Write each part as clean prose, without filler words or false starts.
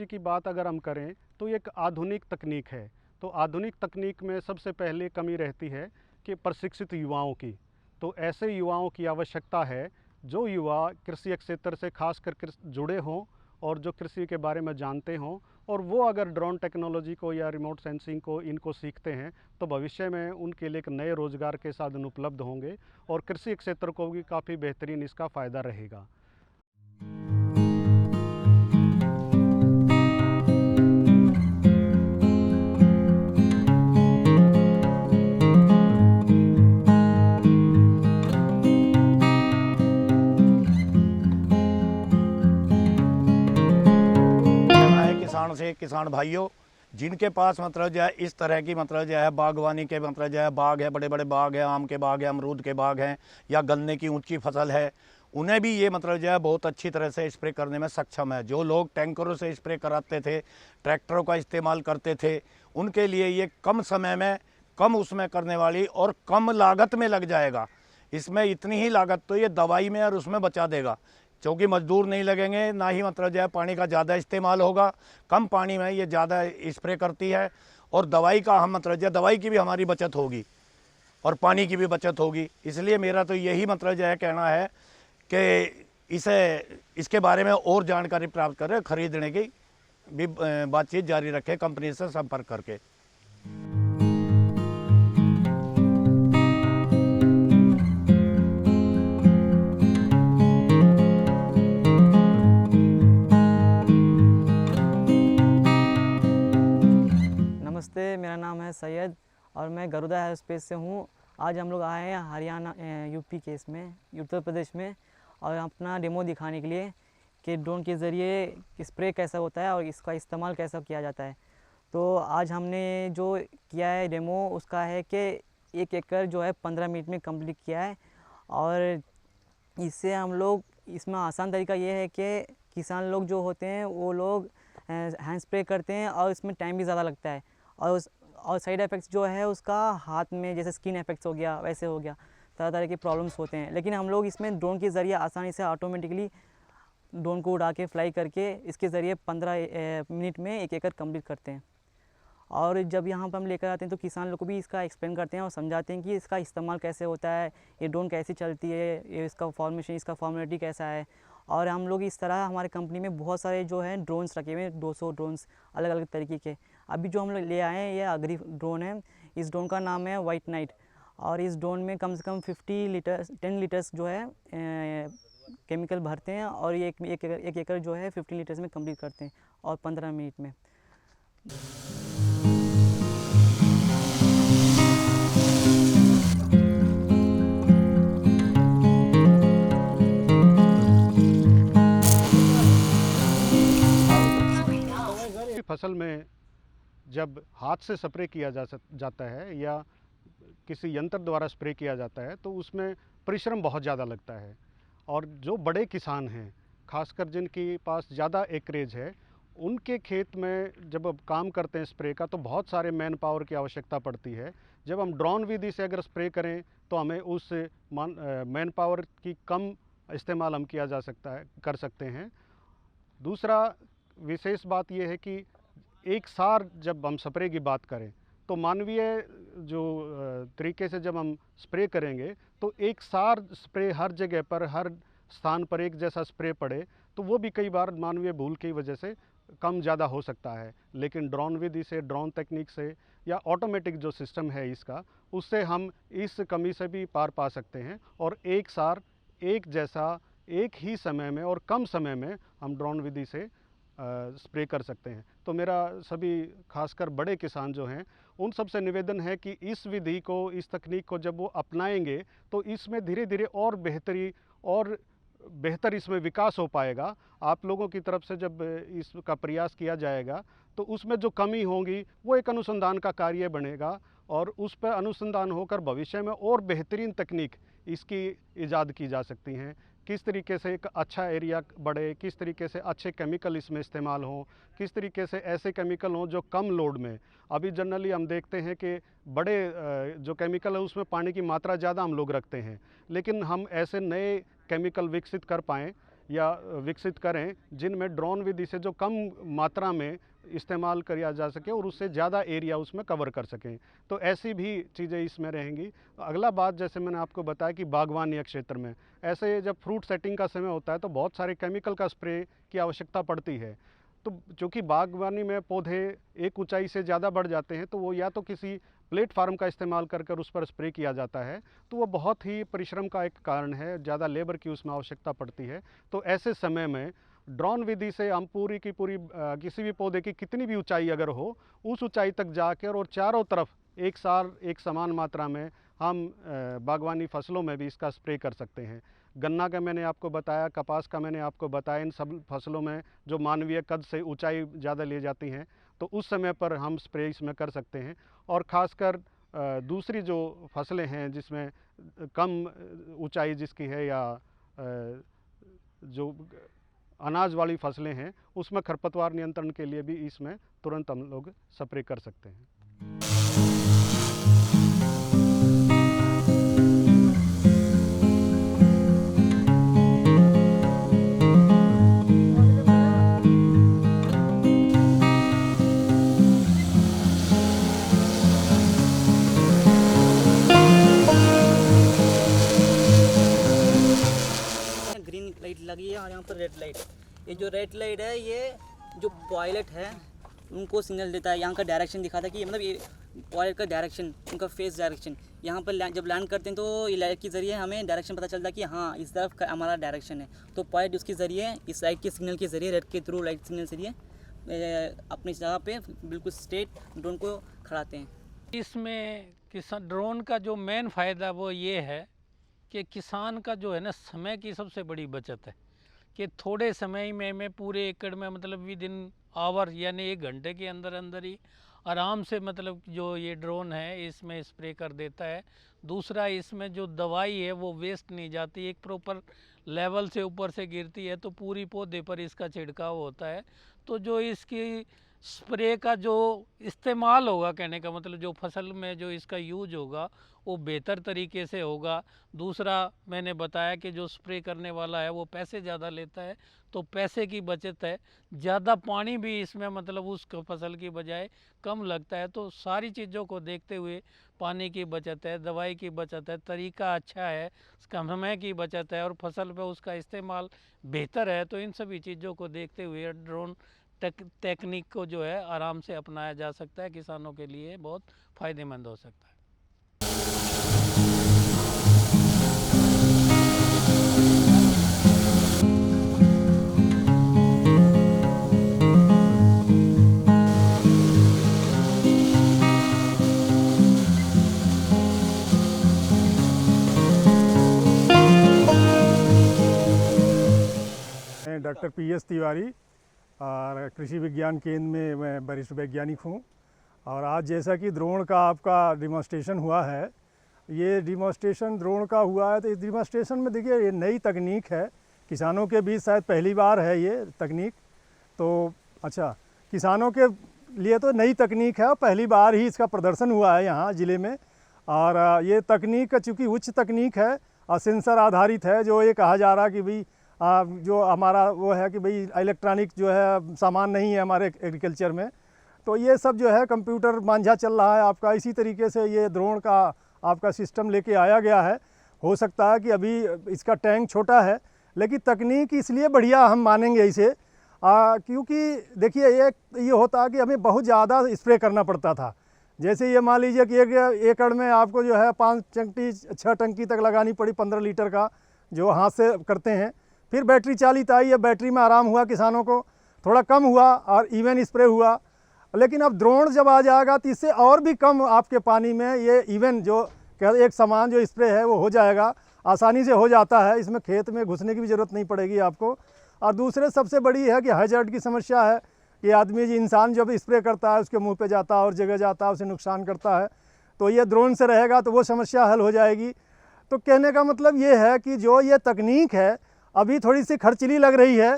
Technology की बात अगर हम करें तो ये एक आधुनिक तकनीक है। तो आधुनिक तकनीक में सबसे पहले कमी रहती है कि प्रशिक्षित युवाओं की। तो ऐसे युवाओं की आवश्यकता है जो युवा कृषि क्षेत्र से खासकर जुड़े हों और जो कृषि के बारे में जानते हों, और वो अगर ड्रोन टेक्नोलॉजी को या रिमोट सेंसिंग को इनको सीखते हैं तो भविष्य में उनके लिए एक नए रोज़गार के साधन उपलब्ध होंगे और कृषि क्षेत्र को भी काफ़ी बेहतरीन इसका फ़ायदा रहेगा। किसान से किसान भाइयों जिनके पास मतलब जो है इस तरह की मतलब जो है बागवानी के मतलब जो है बाग है, बड़े बड़े बाग है, आम के बाग है, अमरूद के बाग हैं या गन्ने की ऊंची फसल है, उन्हें भी ये मतलब जो है बहुत अच्छी तरह से स्प्रे करने में सक्षम है। जो लोग टैंकरों से स्प्रे कराते थे, ट्रैक्टरों का इस्तेमाल करते थे, उनके लिए ये कम समय में कम उसमें करने वाली और कम लागत में लग जाएगा। इसमें इतनी ही लागत तो ये दवाई में और उसमें बचा देगा, क्योंकि मजदूर नहीं लगेंगे, ना ही मतलब जो है पानी का ज़्यादा इस्तेमाल होगा। कम पानी में ये ज़्यादा स्प्रे करती है और दवाई का हम मतलब जो है दवाई की भी हमारी बचत होगी और पानी की भी बचत होगी। इसलिए मेरा तो यही मतलब जो है कहना है कि इसके बारे में और जानकारी प्राप्त करें, खरीदने की भी बातचीत जारी रखें कंपनी से संपर्क करके। नमस्ते, मेरा नाम है सैयद और मैं गरुदा एयरोस्पेस से हूँ। आज हम लोग आए हैं हरियाणा यूपी के इसमें उत्तर प्रदेश में, और अपना डेमो दिखाने के लिए कि ड्रोन के ज़रिए स्प्रे कैसा होता है और इसका इस्तेमाल कैसा किया जाता है। तो आज हमने जो किया है डेमो उसका है कि 1 एकड़ जो है 15 मिनट में कंप्लीट किया है। और इससे हम लोग इसमें आसान तरीका ये है कि किसान लोग जो होते हैं वो लोग हैंड स्प्रे करते हैं और इसमें टाइम भी ज़्यादा लगता है, और साइड इफ़ेक्ट्स जो है उसका हाथ में जैसे स्किन इफेक्ट्स हो गया, वैसे हो गया, तरह तरह के प्रॉब्लम्स होते हैं। लेकिन हम लोग इसमें ड्रोन के ज़रिए आसानी से ऑटोमेटिकली ड्रोन को उड़ा के फ्लाई करके इसके ज़रिए 15 मिनट में 1 एकड़ कंप्लीट करते हैं। और जब यहाँ पर हम लेकर आते हैं तो किसान लोग को भी इसका एक्सप्लेन करते हैं और समझाते हैं कि इसका इस्तेमाल कैसे होता है, ये ड्रोन कैसे चलती है, ये इसका फॉर्मेशन, इसका फॉर्मेलिटी कैसा है। और हम लोग इस तरह हमारे कंपनी में बहुत सारे जो हैं ड्रोन्स रखे हुए हैं, 200 ड्रोन्स अलग अलग तरीके के। अभी जो हम लोग ले आए हैं ये अग्री ड्रोन है। इस ड्रोन का नाम है वाइट नाइट, और इस ड्रोन में कम से कम 10 लीटर्स जो है केमिकल भरते हैं, और ये एक एकड़ जो है 15 लीटर्स में कंप्लीट करते हैं और 15 मिनट में। फसल में जब हाथ से स्प्रे किया जाता है या किसी यंत्र द्वारा स्प्रे किया जाता है तो उसमें परिश्रम बहुत ज़्यादा लगता है। और जो बड़े किसान हैं, खासकर जिनके पास ज़्यादा एकरेज है, उनके खेत में जब अब काम करते हैं स्प्रे का तो बहुत सारे मैन पावर की आवश्यकता पड़ती है। जब हम ड्रोन विधि से अगर स्प्रे करें तो हमें उस मैन पावर की कम इस्तेमाल हम किया जा सकता है कर सकते हैं। दूसरा विशेष बात यह है कि एक सार जब हम स्प्रे की बात करें तो मानवीय जो तरीके से जब हम स्प्रे करेंगे तो एक सार स्प्रे हर जगह पर, हर स्थान पर एक जैसा स्प्रे पड़े तो वो भी कई बार मानवीय भूल की वजह से कम ज़्यादा हो सकता है। लेकिन ड्रोन विधि से, ड्रोन तकनीक से या ऑटोमेटिक जो सिस्टम है इसका, उससे हम इस कमी से भी पार पा सकते हैं और एक सार एक जैसा एक ही समय में और कम समय में हम ड्रोन विधि से स्प्रे कर सकते हैं। तो मेरा सभी खासकर बड़े किसान जो हैं उन सब से निवेदन है कि इस विधि को, इस तकनीक को जब वो अपनाएंगे तो इसमें धीरे धीरे और बेहतर इसमें विकास हो पाएगा। आप लोगों की तरफ से जब इसका प्रयास किया जाएगा तो उसमें जो कमी होगी वो एक अनुसंधान का कार्य बनेगा और उस पर अनुसंधान होकर भविष्य में और बेहतरीन तकनीक इसकी ईजाद की जा सकती हैं। किस तरीके से एक अच्छा एरिया बढ़े, किस तरीके से अच्छे केमिकल इसमें इस्तेमाल हों, किस तरीके से ऐसे केमिकल हों जो कम लोड में। अभी जनरली हम देखते हैं कि बड़े जो केमिकल है उसमें पानी की मात्रा ज़्यादा हम लोग रखते हैं, लेकिन हम ऐसे नए केमिकल विकसित कर पाएँ या विकसित करें जिनमें ड्रोन विधि से जो कम मात्रा में इस्तेमाल किया जा सके और उससे ज़्यादा एरिया उसमें कवर कर सकें। तो ऐसी भी चीज़ें इसमें रहेंगी। अगला बात, जैसे मैंने आपको बताया कि बागवानी क्षेत्र में ऐसे जब फ्रूट सेटिंग का समय होता है तो बहुत सारे केमिकल का स्प्रे की आवश्यकता पड़ती है। तो चूँकि बागवानी में पौधे एक ऊंचाई से ज़्यादा बढ़ जाते हैं तो वो या तो किसी प्लेटफार्म का इस्तेमाल कर उस पर स्प्रे किया जाता है, तो वो बहुत ही परिश्रम का एक कारण है, ज़्यादा लेबर की उसमें आवश्यकता पड़ती है। तो ऐसे समय में ड्रोन विधि से हम पूरी की पूरी किसी भी पौधे की कितनी भी ऊंचाई अगर हो, उस ऊंचाई तक जाकर और चारों तरफ एक सार एक समान मात्रा में हम बागवानी फसलों में भी इसका स्प्रे कर सकते हैं। गन्ना का मैंने आपको बताया, कपास का मैंने आपको बताया, इन सब फसलों में जो मानवीय कद से ऊंचाई ज़्यादा ले जाती हैं तो उस समय पर हम स्प्रे इसमें कर सकते हैं। और ख़ासकर दूसरी जो फसलें हैं जिसमें कम ऊंचाई जिसकी है या जो अनाज वाली फसलें हैं उसमें खरपतवार नियंत्रण के लिए भी इसमें तुरंत हम लोग स्प्रे कर सकते हैं। ग्रीन लाइट लगी है और यहाँ पर रेड लाइट। ये जो रेड लाइट है ये जो पायलट है उनको सिग्नल देता है, यहाँ का डायरेक्शन दिखाता है कि मतलब ये पायलट का डायरेक्शन, उनका फेस डायरेक्शन। यहाँ पर जब लैंड करते हैं तो ये लाइट के ज़रिए हमें डायरेक्शन पता चलता है कि हाँ इस तरफ का हमारा डायरेक्शन है। तो पायलट उसके ज़रिए इस लाइट के सिग्नल के ज़रिए, रेड के थ्रू लाइट सिग्नल के ज़रिए अपनी जगह पे बिल्कुल स्ट्रेट ड्रोन को खड़ाते हैं। इसमें किसान ड्रोन का जो मेन फ़ायदा वो ये है कि किसान का जो है ना समय की सबसे बड़ी बचत है कि थोड़े समय में मैं पूरे एकड़ में मतलब विद इन आवर यानी 1 घंटे के अंदर अंदर ही आराम से मतलब जो ये ड्रोन है इसमें स्प्रे कर देता है। दूसरा, इसमें जो दवाई है वो वेस्ट नहीं जाती, एक प्रॉपर लेवल से ऊपर से गिरती है तो पूरी पौधे पर इसका छिड़काव होता है। तो जो इसकी स्प्रे का जो इस्तेमाल होगा, कहने का मतलब जो फसल में जो इसका यूज होगा वो बेहतर तरीके से होगा। दूसरा, मैंने बताया कि जो स्प्रे करने वाला है वो पैसे ज़्यादा लेता है तो पैसे की बचत है। ज़्यादा पानी भी इसमें मतलब उस फसल की बजाय कम लगता है। तो सारी चीज़ों को देखते हुए पानी की बचत है, दवाई की बचत है, तरीका अच्छा है, समय की बचत है और फसल पे उसका इस्तेमाल बेहतर है। तो इन सभी चीज़ों को देखते हुए ड्रोन टेक्निक को जो है आराम से अपनाया जा सकता है, किसानों के लिए बहुत फ़ायदेमंद हो सकता है। मैं डॉक्टर PS तिवारी और कृषि विज्ञान केंद्र में मैं वरिष्ठ वैज्ञानिक हूँ। और आज जैसा कि ड्रोन का आपका डिमॉन्स्ट्रेशन हुआ है, ये डिमॉन्स्ट्रेशन ड्रोन का हुआ है, तो इस डिमॉन्स्ट्रेशन में देखिए ये नई तकनीक है, किसानों के बीच शायद पहली बार है ये तकनीक। तो अच्छा, किसानों के लिए तो नई तकनीक है और पहली बार ही इसका प्रदर्शन हुआ है यहाँ ज़िले में। और ये तकनीक चूँकि उच्च तकनीक है और सेंसर आधारित है, जो ये कहा जा रहा कि भाई जो हमारा वो है कि भाई इलेक्ट्रॉनिक जो है सामान नहीं है हमारे एग्रीकल्चर में, तो ये सब जो है कंप्यूटर मांझा चल रहा है आपका। इसी तरीके से ये ड्रोन का आपका सिस्टम लेके आया गया है। हो सकता है कि अभी इसका टैंक छोटा है, लेकिन तकनीक इसलिए बढ़िया हम मानेंगे इसे क्योंकि देखिए ये होता है कि हमें बहुत ज़्यादा स्प्रे करना पड़ता था। जैसे ये मान लीजिए कि 1 एकड़ में आपको जो है 5 टंकी 6 टंकी तक लगानी पड़ी 15 लीटर का, जो हाथ से करते हैं। फिर बैटरी चालित आई, या बैटरी में आराम हुआ, किसानों को थोड़ा कम हुआ और इवन स्प्रे हुआ। लेकिन अब ड्रोन जब आ जाएगा तो इससे और भी कम आपके पानी में ये इवन जो एक समान जो स्प्रे है वो हो जाएगा, आसानी से हो जाता है। इसमें खेत में घुसने की भी ज़रूरत नहीं पड़ेगी आपको। और दूसरे सबसे बड़ी है कि हैजर्ड की समस्या है कि आदमी इंसान जब स्प्रे करता है उसके मुंह पे जाता है और जगह जाता है, उसे नुकसान करता है। तो ये ड्रोन से रहेगा तो वो समस्या हल हो जाएगी। तो कहने का मतलब ये है कि जो ये तकनीक है अभी थोड़ी सी खर्चीली लग रही है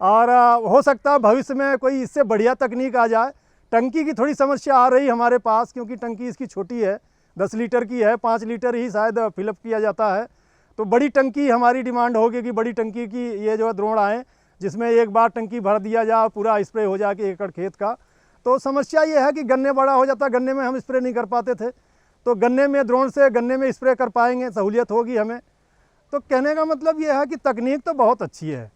और हो सकता है भविष्य में कोई इससे बढ़िया तकनीक आ जाए। टंकी की थोड़ी समस्या आ रही हमारे पास, क्योंकि टंकी इसकी छोटी है, 10 लीटर की है, 5 लीटर ही शायद फिलअप किया जाता है। तो बड़ी टंकी हमारी डिमांड होगी कि बड़ी टंकी की ये जो ड्रोन आए, जिसमें एक बार टंकी भर दिया जाए, पूरा स्प्रे हो जाए कि एकड़ खेत का। तो समस्या ये है कि गन्ने बड़ा हो जाता, गन्ने में हम स्प्रे नहीं कर पाते थे, तो गन्ने में ड्रोन से गन्ने में स्प्रे कर पाएंगे, सहूलियत होगी हमें। तो कहने का मतलब ये है कि तकनीक तो बहुत अच्छी है,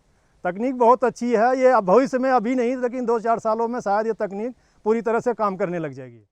तकनीक बहुत अच्छी है। ये भविष्य में अभी नहीं, लेकिन 2-4 सालों में शायद ये तकनीक पूरी तरह से काम करने लग जाएगी।